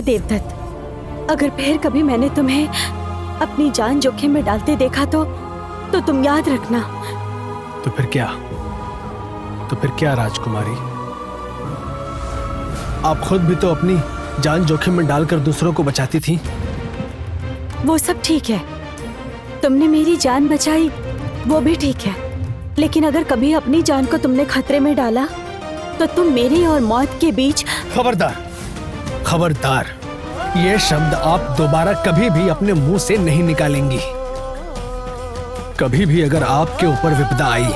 देवदत्त, अगर फिर कभी मैंने तुम्हें अपनी जान जोखिम में डालते देखा तो तुम याद रखना। तो फिर क्या राजकुमारी, आप खुद भी तो अपनी जान जोखिम में डालकर दूसरों को बचाती थी। वो सब ठीक है, तुमने मेरी जान बचाई वो भी ठीक है, लेकिन अगर कभी अपनी जान को तुमने खतरे में डाला तो तुम मेरी और मौत के बीच। खबरदार, ये शब्द आप दोबारा कभी भी अपने मुंह से नहीं निकालेंगी। कभी भी अगर आपके ऊपर विपदा आई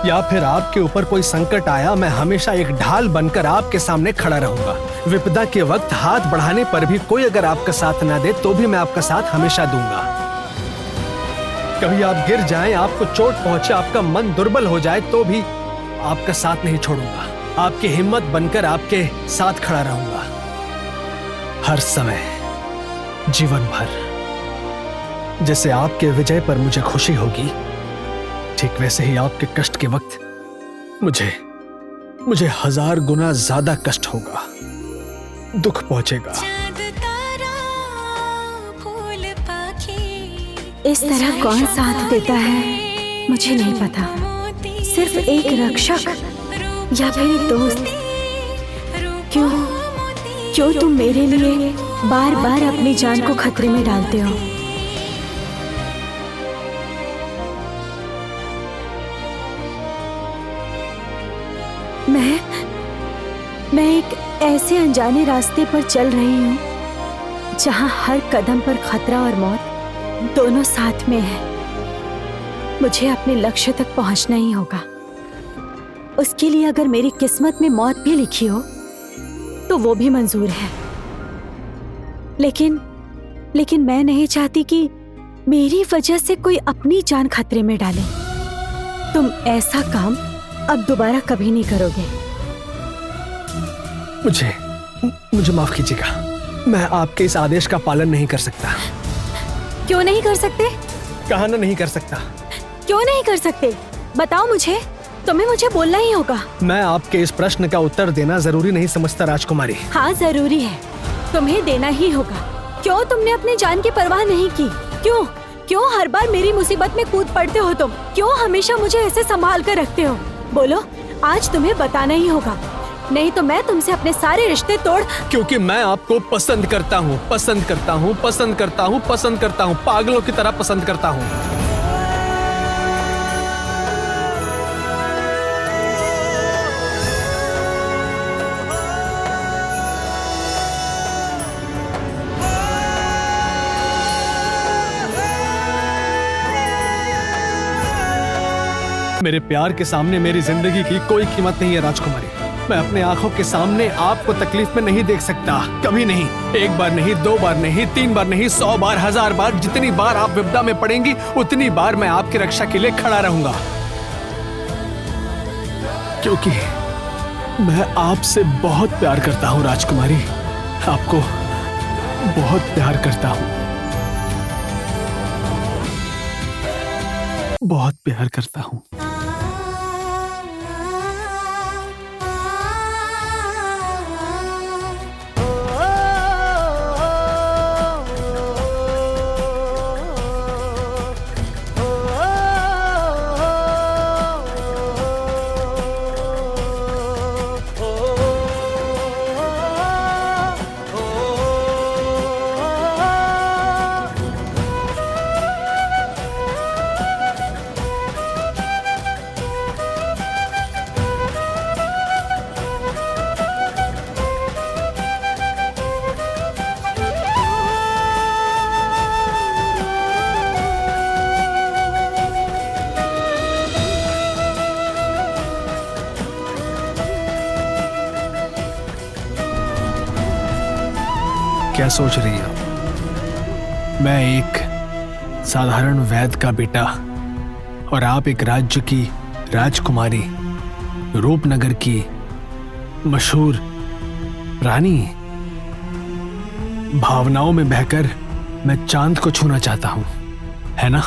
या फिर आपके ऊपर कोई संकट आया, मैं हमेशा एक ढाल बनकर आपके सामने खड़ा रहूंगा। विपदा के वक्त हाथ बढ़ाने पर भी कोई अगर आपका साथ ना दे तो भी मैं आपका साथ हमेशा दूंगा। कभी आप गिर जाएं, आपको चोट पहुंचे, आपका मन दुर्बल हो जाए तो भी आपका साथ नहीं छोड़ूंगा। आपकी हिम्मत बनकर आपके साथ खड़ा रहूंगा, हर समय, जीवन भर। जैसे आपके विजय पर मुझे खुशी होगी, ठीक वैसे ही आपके कष्ट के वक्त मुझे 1000 गुना ज्यादा कष्ट होगा, दुख पहुंचेगा। इस तरह कौन साथ देता है मुझे नहीं पता, सिर्फ एक रक्षक या फिर एक दोस्त। क्यों तुम मेरे लिए बार बार अपनी जान को खतरे में डालते हो? मैं एक ऐसे अनजाने रास्ते पर चल रही हूँ जहाँ हर कदम पर खतरा और मौत दोनों साथ में है। मुझे अपने लक्ष्य तक पहुँचना ही होगा। उसके लिए अगर मेरी किस्मत में मौत भी लिखी हो तो वो भी मंजूर है, लेकिन मैं नहीं चाहती कि मेरी वजह से कोई अपनी जान खतरे में डाले। तुम ऐसा काम अब दोबारा कभी नहीं करोगे। मुझे माफ कीजिएगा, मैं आपके इस आदेश का पालन नहीं कर सकता। क्यों नहीं कर सकते? कहा ना नहीं कर सकता। क्यों नहीं कर सकते? बताओ मुझे, तुम्हें मुझे बोलना ही होगा। मैं आपके इस प्रश्न का उत्तर देना जरूरी नहीं समझता राजकुमारी। हाँ जरूरी है, तुम्हें देना ही होगा। क्यों तुमने अपनी जान की परवाह नहीं की? क्यों हर बार मेरी मुसीबत में कूद पड़ते हो तुम? क्यों हमेशा मुझे ऐसे संभाल कर रखते हो? बोलो, आज तुम्हें बताना ही होगा, नहीं तो मैं तुमसे अपने सारे रिश्ते तोड़। क्योंकि मैं आपको पसंद करता हूँ, पागलों की तरह पसंद करता हूँ। मेरे प्यार के सामने मेरी जिंदगी की कोई कीमत नहीं है राजकुमारी। मैं अपने आंखों के सामने आपको तकलीफ में नहीं देख सकता, कभी नहीं। 1 बार नहीं, 2 बार नहीं, 3 बार नहीं, 100 बार, 1000 बार, जितनी बार आप विपदा में पड़ेंगी उतनी बार मैं आपकी रक्षा के लिए खड़ा रहूंगा। क्योंकि मैं आपसे बहुत प्यार करता हूँ राजकुमारी, आपको बहुत प्यार करता हूँ, बहुत प्यार करता हूँ। क्या सोच रही हो? मैं एक साधारण वैद्य का बेटा और आप एक राज्य की राजकुमारी, रूपनगर की मशहूर रानी। भावनाओं में बहकर मैं चांद को छूना चाहता हूं, है ना?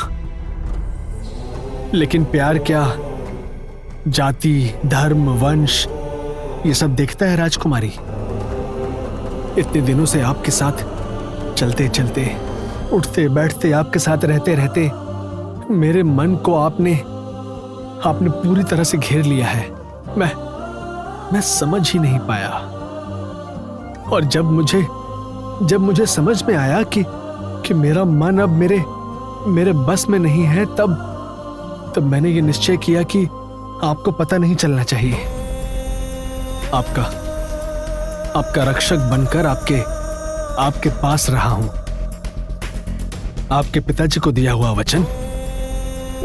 लेकिन प्यार क्या जाति, धर्म, वंश ये सब देखता है राजकुमारी? इतने दिनों से आपके साथ चलते चलते, उठते बैठते, आपके साथ रहते रहते मेरे मन को आपने पूरी तरह से घेर लिया है। मैं समझ ही नहीं पाया। और जब मुझे समझ में आया कि मेरा मन अब मेरे बस में नहीं है, तब मैंने ये निश्चय किया कि आपको पता नहीं चलना चाहिए। आपका रक्षक बनकर आपके पास रहा हूं। आपके पिताजी को दिया हुआ वचन,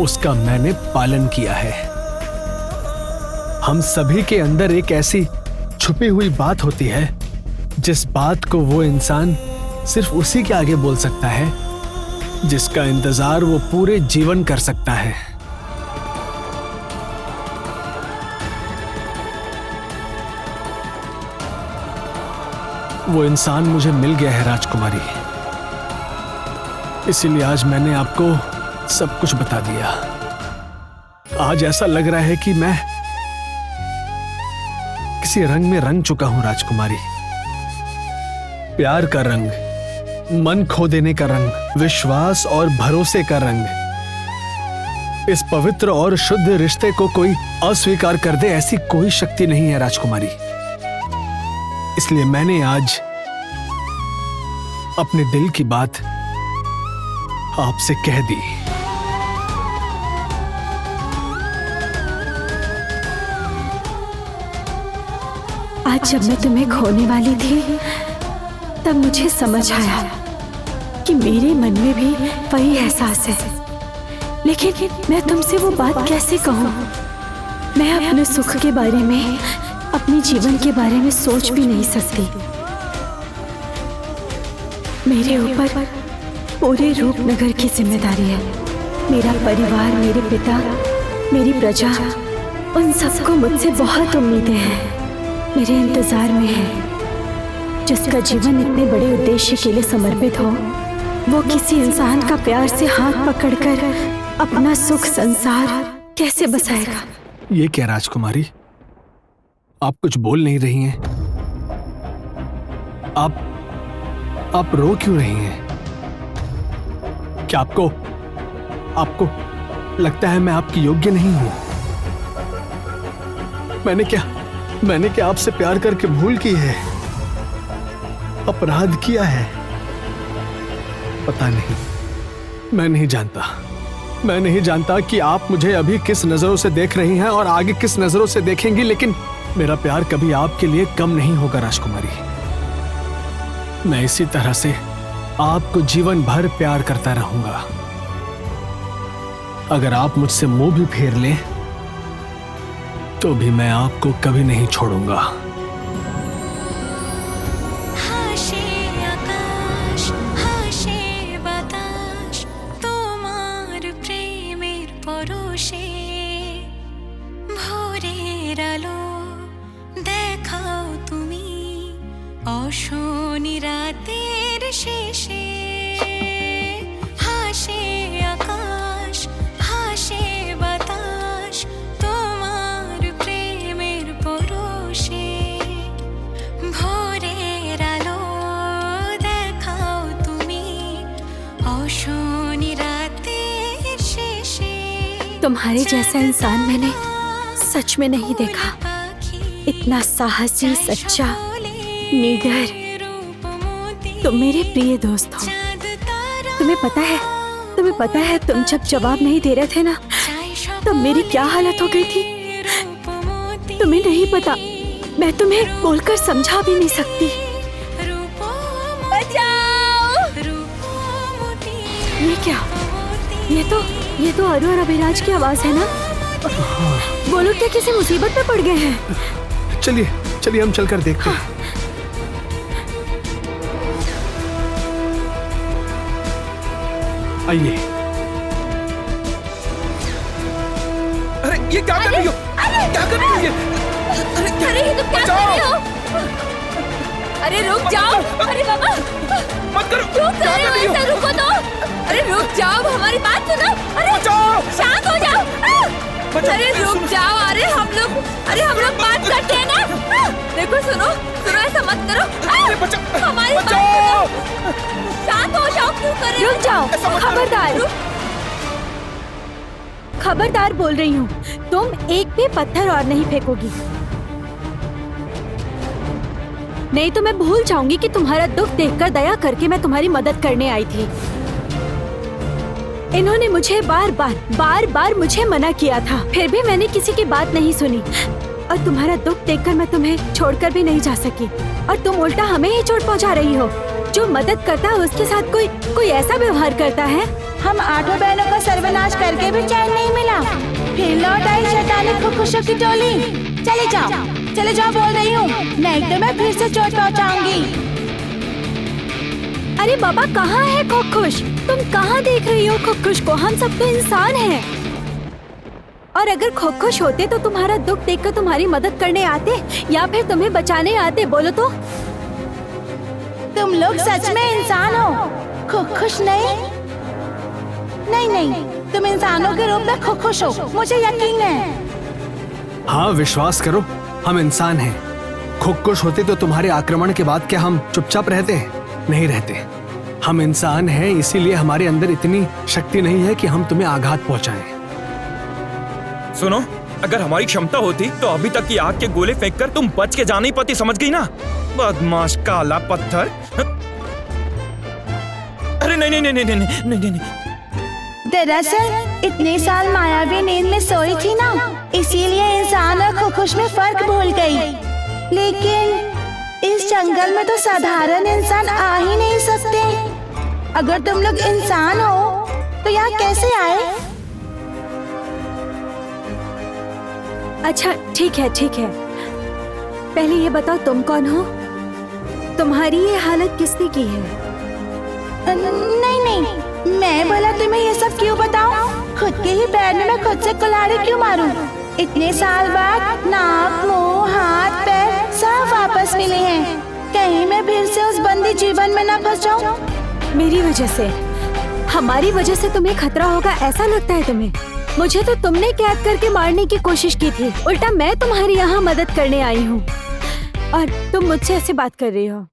उसका मैंने पालन किया है। हम सभी के अंदर एक ऐसी छुपी हुई बात होती है जिस बात को वो इंसान सिर्फ उसी के आगे बोल सकता है जिसका इंतजार वो पूरे जीवन कर सकता है। वो इंसान मुझे मिल गया है राजकुमारी, इसीलिए आज मैंने आपको सब कुछ बता दिया। आज ऐसा लग रहा है कि मैं किसी रंग में रंग चुका हूं राजकुमारी। प्यार का रंग, मन खो देने का रंग, विश्वास और भरोसे का रंग। इस पवित्र और शुद्ध रिश्ते को कोई अस्वीकार कर दे, ऐसी कोई शक्ति नहीं है राजकुमारी। इसलिए मैंने आज अपने दिल की बात आपसे कह दी। आज जब मैं तुम्हें खोने वाली थी, तब मुझे समझ आया कि मेरे मन में भी वही एहसास है। लेकिन मैं तुमसे वो बात कैसे कहूँ? मैं अपने सुख के बारे में, अपने जीवन के बारे में सोच भी नहीं सकती। मेरे ऊपर पूरे रूपनगर की जिम्मेदारी है। मेरा परिवार, मेरे पिता, मेरी प्रजा, उन सबको मुझसे बहुत उम्मीदें हैं, मेरे इंतजार में है। जिसका जीवन इतने बड़े उद्देश्य के लिए समर्पित हो, वो किसी इंसान का प्यार से हाथ पकड़कर अपना सुख संसार कैसे बसाएगा? ये क्या राजकुमारी, आप कुछ बोल नहीं रही हैं? आप रो क्यों रही हैं? क्या आपको लगता है मैं आपकी योग्य नहीं हूं? मैंने क्या आपसे प्यार करके भूल की है, अपराध किया है? पता नहीं, मैं नहीं जानता कि आप मुझे अभी किस नजरों से देख रही हैं और आगे किस नजरों से देखेंगी, लेकिन मेरा प्यार कभी आपके लिए कम नहीं होगा राजकुमारी। मैं इसी तरह से आपको जीवन भर प्यार करता रहूंगा। अगर आप मुझसे मुंह भी फेर लें तो भी मैं आपको कभी नहीं छोड़ूंगा। অশনি রাতের শেষে হাসে আকাশ, হাসে বাতাস, তোমার প্রেমের পরশে। ভোরের আলো দেখাও তুমি অশনি রাতের শেষে। तुम्हारे जैसा इंसान मैंने सच में नहीं देखा। इतना साहसी, सच्चा, निडर। तुम मेरे प्रिय दोस्त हो। तुम्हें पता है तुम जब जवाब नहीं दे रहे थे ना, तब मेरी क्या हालत हो गई थी? तुम्हें नहीं पता, मैं तुम्हें बोलकर समझा भी नहीं सकती। बचाओ! ये क्या? ये तो अरु और अभिराज की आवाज है ना? वो लोग क्या किसी मुसीबत में पड़ गए हैं? चलिए हम चलकर देखते हैं। आइए। अरे ये क्या कर रही हो? क्या कर रही हो ये? अरे ये तुम क्या कर रहे हो? अरे रुक जाओ! अरे बाबा! मत करो! क्यों कर रहे हो ऐसा? रुको तो! अरे रुक जाओ, हमारी बात सुनो! अरे शांत हो जाओ! अरे रुक जाओ, अरे हम लोग बात करते हैं ना। देखो सुनो ऐसा मत करो। हमारी बात सुनो। शांत हो जाओ, क्यों कर रहे हो? रुक जाओ, खबरदार, खबरदार बोल रही हूँ। तुम एक भी पत्थर और नहीं फेंकोगी, नहीं तो मैं भूल जाऊंगी कि तुम्हारा दुख देखकर दया करके मैं तुम्हारी मदद करने आई थी। इन्होंने मुझे बार बार मुझे मना किया था, फिर भी मैंने किसी की बात नहीं सुनी। और तुम्हारा दुख देखकर मैं तुम्हें छोड़कर भी नहीं जा सकी, और तुम उल्टा हमें ही चोट पहुंचा रही हो। जो मदद करता है उसके साथ कोई ऐसा व्यवहार करता है। हम 8 बहनों का सर्वनाश करके भी चैन नहीं मिला, फिर लौट आई शैतानी खुशखुशों की टोली। चले जाओ बोल रही हूँ, नहीं तो मैं फिर से चोट पहुँचाऊंगी। अरे बाबा, कहाँ है खुशखुश? तुम कहाँ देख रही हो खुशखुश को? हम सब तो इंसान हैं। और अगर खुशखुश होते तो तुम्हारा दुख देखकर तुम्हारी मदद करने आते या फिर तुम्हें बचाने आते? बोलो तो। तुम लोग सच में इंसान हो, खुश नहीं? नहीं, तुम इंसानों के रूप में खुश हो, मुझे यकीन है। हाँ, विश्वास करो, हम इंसान हैं। खुश होते तो तुम्हारे आक्रमण के बाद क्या हम चुपचाप रहते? नहीं रहते। हम इंसान हैं, इसीलिए हमारे अंदर इतनी शक्ति नहीं है कि हम तुम्हें आघात पहुंचाएं। सुनो, अगर हमारी क्षमता होती तो अभी तक की आग के गोले फेंककर तुम बच के जा नहीं पाती, समझ गई ना? बदमाश काला पत्थर। अरे नहीं। दरअसल इतने साल मायावी नींद में सोई थी ना, इसीलिए इंसान और खुश में फर्क भूल गई। लेकिन इस जंगल में तो साधारण इंसान आ ही नहीं सकते। अगर तुम लोग इंसान हो तो यहाँ कैसे आए? अच्छा ठीक है। पहले ये बताओ, तुम कौन हो? तुम्हारी ये हालत किसने की है? नहीं, मैं बोला तुम्हें ये सब क्यों बताऊं? खुद के ही पैर में मैं खुद से कुल्हाड़ी क्यों मारूं? इतने साल बाद नाक, मुंह, हाथ, पैर सब वापस मिले हैं। कहीं मैं फिर से उस बंदी जीवन में न फंस जाऊं। मेरी वजह से, हमारी वजह से तुम्हें खतरा होगा ऐसा लगता है तुम्हें? मुझे तो तुमने कैद करके मारने की कोशिश की थी, उल्टा मैं तुम्हारी यहाँ मदद करने आई हूँ और तुम मुझसे ऐसे बात कर रही हो।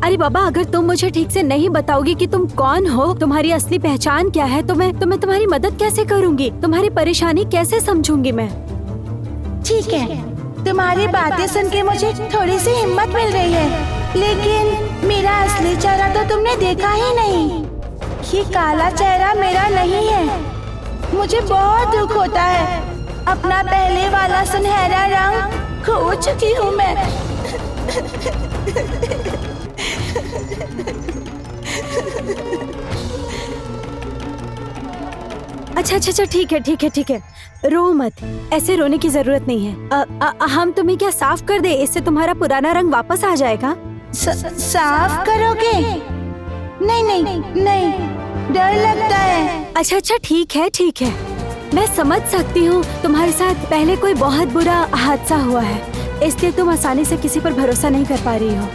अरे बाबा, अगर तुम मुझे ठीक से नहीं बताओगी कि तुम कौन हो, तुम्हारी असली पहचान क्या है, तो मैं तुम्हारी मदद कैसे करूँगी? तुम्हारी परेशानी कैसे समझूंगी मैं? ठीक है, तुम्हारी बातें सुन के मुझे थोड़ी सी हिम्मत मिल रही है, लेकिन मेरा असली चेहरा तो तुमने देखा ही नहीं। ये काला चेहरा मेरा नहीं है। मुझे बहुत दुख होता है, अपना पहले वाला सुनहरा रंग खो चुकी हूँ मैं। अच्छा, ठीक है, रो मत। ऐसे रोने की जरूरत नहीं है। हम तुम्हें क्या साफ कर दे? इससे तुम्हारा पुराना रंग वापस आ जाएगा। साफ करोगे? नहीं, डर लगता है। अच्छा, ठीक है। मैं समझ सकती हूँ, तुम्हारे साथ पहले कोई बहुत बुरा हादसा हुआ है, इसलिए तुम आसानी से किसी पर भरोसा नहीं कर पा रही हो।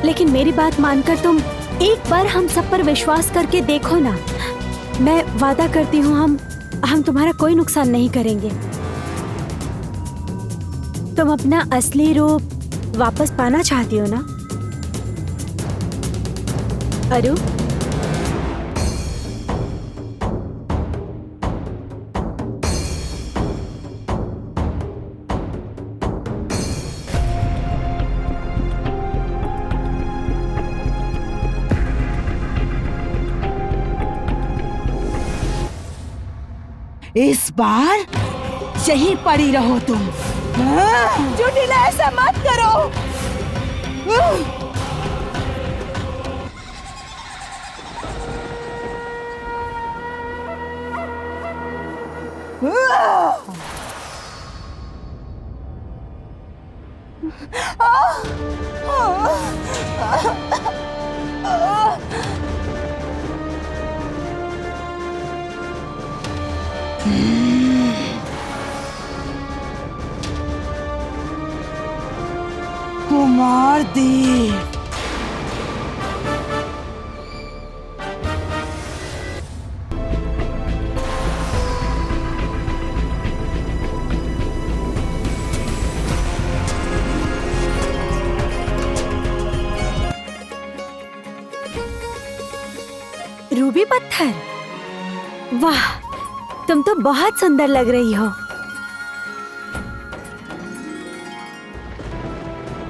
लेकिन मेरी बात मानकर तुम एक बार हम सब पर विश्वास करके देखो ना। मैं वादा करती हूँ, हम तुम्हारा कोई नुकसान नहीं करेंगे। तुम अपना असली रूप वापस पाना चाहती हो ना अरु? इस बार यहीं पड़ी रहो तुम। चुटिला, ऐसा मत करो। कुमार देव, रूबी पत्थर? वाह, तुम तो बहुत सुंदर लग रही हो।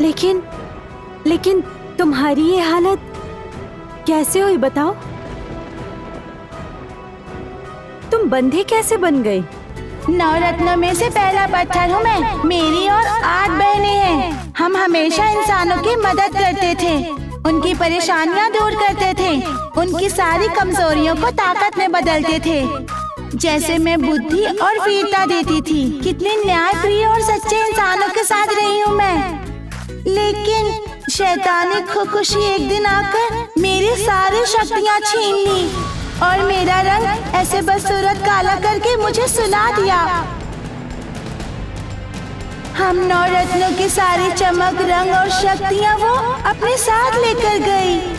लेकिन तुम्हारी ये हालत कैसे हुई बताओ? तुम बंधे कैसे बन गई? 9 रत्नों में से पहला पत्थर हूँ मैं। मेरी और 8 बहनें हैं। हम हमेशा इंसानों की मदद करते थे, उनकी परेशानियाँ दूर करते थे, उनकी सारी कमजोरियों को ताकत में बदलते थे। जैसे मैं बुद्धि और वीरता देती थी। कितने न्यायप्रिय और सच्चे इंसानों के साथ रही हूँ मैं। लेकिन शैतानी खुशी एक दिन आकर मेरी सारी शक्तियाँ छीन ली और मेरा रंग ऐसे बदसूरत काला करके मुझे सुला दिया। हम 9 रत्नों की सारी चमक, रंग और शक्तियाँ वो अपने साथ लेकर गई।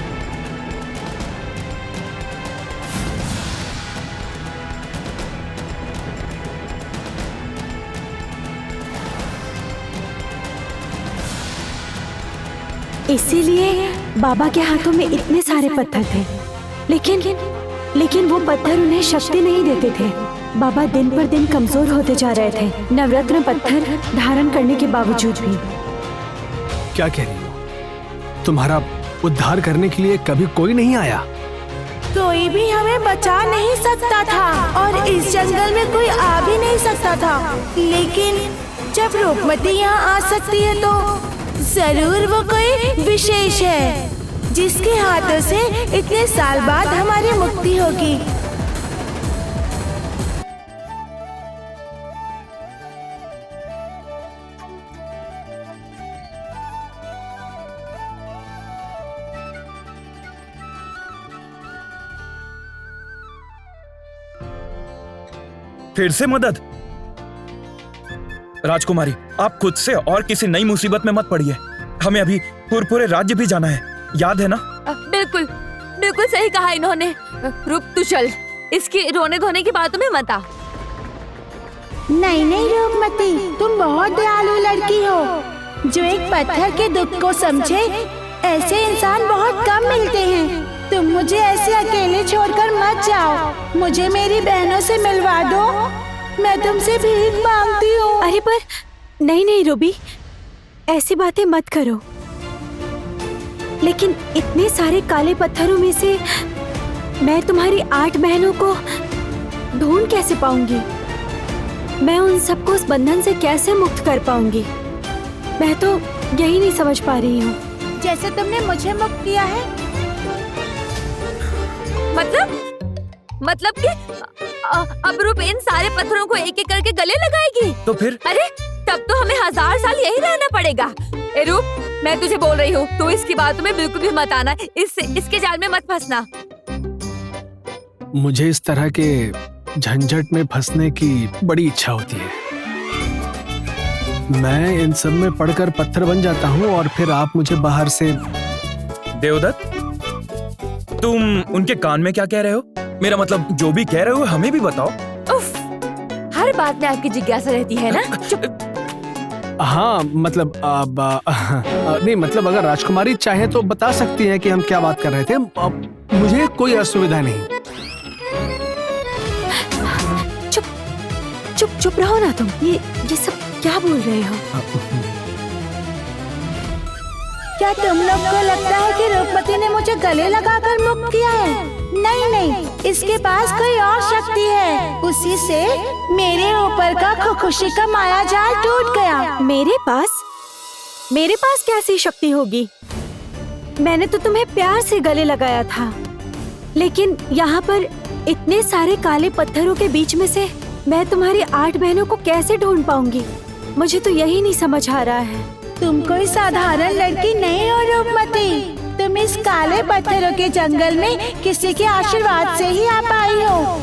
इसीलिए बाबा के हाथों में इतने सारे पत्थर थे। लेकिन वो पत्थर उन्हें शक्ति नहीं देते थे। बाबा दिन पर दिन कमजोर होते जा रहे थे, नवरत्न पत्थर धारण करने के बावजूद भी। क्या कह रही हो? तुम्हारा उद्धार करने के लिए कभी कोई नहीं आया? कोई भी हमें बचा नहीं सकता था और इस जंगल में कोई आ भी नहीं सकता था। लेकिन जब रूपमती यहाँ आ सकती है तो जरूर वो कोई विशेष है, जिसके हाथों से इतने साल बाद हमारी मुक्ति होगी। फिर से मदद? राजकुमारी, आप खुद से और किसी नई मुसीबत में मत पड़िए। हमें अभी पूरे राज्य भी जाना है, याद है ना? बिल्कुल बिल्कुल सही कहा इन्होंने। रुक, तू चल, इसकी रोने धोने की बातों में मत आ। नहीं रूपमती, तुम बहुत दयालु लड़की हो जो एक पत्थर के दुख को समझे। ऐसे इंसान बहुत कम मिलते हैं। तुम मुझे ऐसे अकेले छोड़कर मत जाओ। मुझे मेरी बहनों से मिलवा दो। मैं तुमसे भीख मांगती हूँ। अरे पर नहीं रूबी, ऐसी बातें मत करो। लेकिन इतने सारे काले पत्थरों में से मैं तुम्हारी 8 बहनों को ढूंढ कैसे पाऊंगी? मैं उन सबको उस बंधन से कैसे मुक्त कर पाऊंगी? मैं तो यही नहीं समझ पा रही हूँ। जैसे तुमने मुझे मुक्त किया है। मतलब कि अब रूप इन सारे पत्थरों को एक एक करके गले लगाएगी? तो फिर? अरे तब तो हमें 1000 साल यही रहना पड़ेगा। ए रूप, मैं तुझे बोल रही हूँ, तू इसकी बातों में बिल्कुल भी मत आना। इसके जाल में मत फंसना। मुझे इस तरह के झंझट में फंसने की बड़ी इच्छा होती है। मैं इन सब में पड़कर पत्थर बन जाता हूँ और फिर आप मुझे बाहर से। देवदत्त, तुम उनके कान में क्या कह रहे हो? मेरा मतलब, जो भी कह रहे हो हमें भी बताओ। उफ, हर बात में आपकी जिज्ञासा रहती है ना। चुप। हाँ मतलब नहीं मतलब अगर राजकुमारी चाहे तो बता सकती है कि हम क्या बात कर रहे थे। मुझे कोई असुविधा नहीं। चुप रहो ना तुम। ये सब क्या बोल रहे हो? क्या तुम लोग को लगता है कि रूपमती ने मुझे गले लगाकर मुक्त किया है? नहीं, इसके पास कोई और शक्ति है। उसी से मेरे ऊपर का खुशी का माया जाल टूट गया। मेरे पास कैसी शक्ति होगी? मैंने तो तुम्हें प्यार से गले लगाया था। लेकिन यहाँ पर इतने सारे काले पत्थरों के बीच में से मैं तुम्हारी 8 बहनों को कैसे ढूंढ पाऊंगी? मुझे तो यही नहीं समझ आ रहा है। तुम कोई साधारण लड़की नहीं हो रूपमती। तुम इस काले पत्थरों के जंगल में किसी के आशीर्वाद से ही आ पाई हो।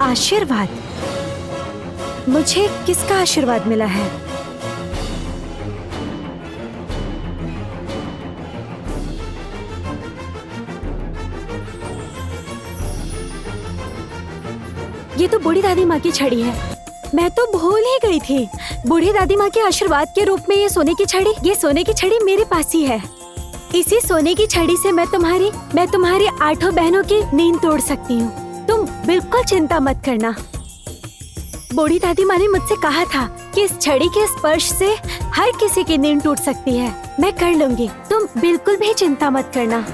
आशीर्वाद? मुझे किसका आशीर्वाद मिला है? ये तो बूढ़ी दादी माँ की छड़ी है। मैं तो भूल ही गई थी। बूढ़ी दादी माँ के आशीर्वाद के रूप में ये सोने की छड़ी मेरे पास ही है। इसी सोने की छड़ी से मैं तुम्हारी 8 बहनों की नींद तोड़ सकती हूँ। तुम बिल्कुल चिंता मत करना। बूढ़ी दादी माँ ने मुझसे कहा था कि इस छड़ी के स्पर्श से हर किसी की नींद टूट सकती है। मैं कर लूंगी, तुम बिल्कुल भी चिंता मत करना।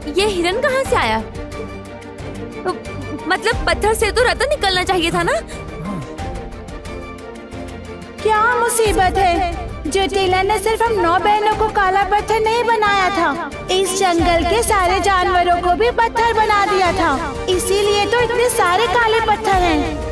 ये हिरन कहाँ से आया? मतलब पत्थर से तो रतन निकलना चाहिए था ना। क्या मुसीबत है, जो टेलर ने सिर्फ हम 9 बहनों को काला पत्थर नहीं बनाया था, इस जंगल के सारे जानवरों को भी पत्थर बना दिया था। इसीलिए तो इतने सारे काले पत्थर हैं।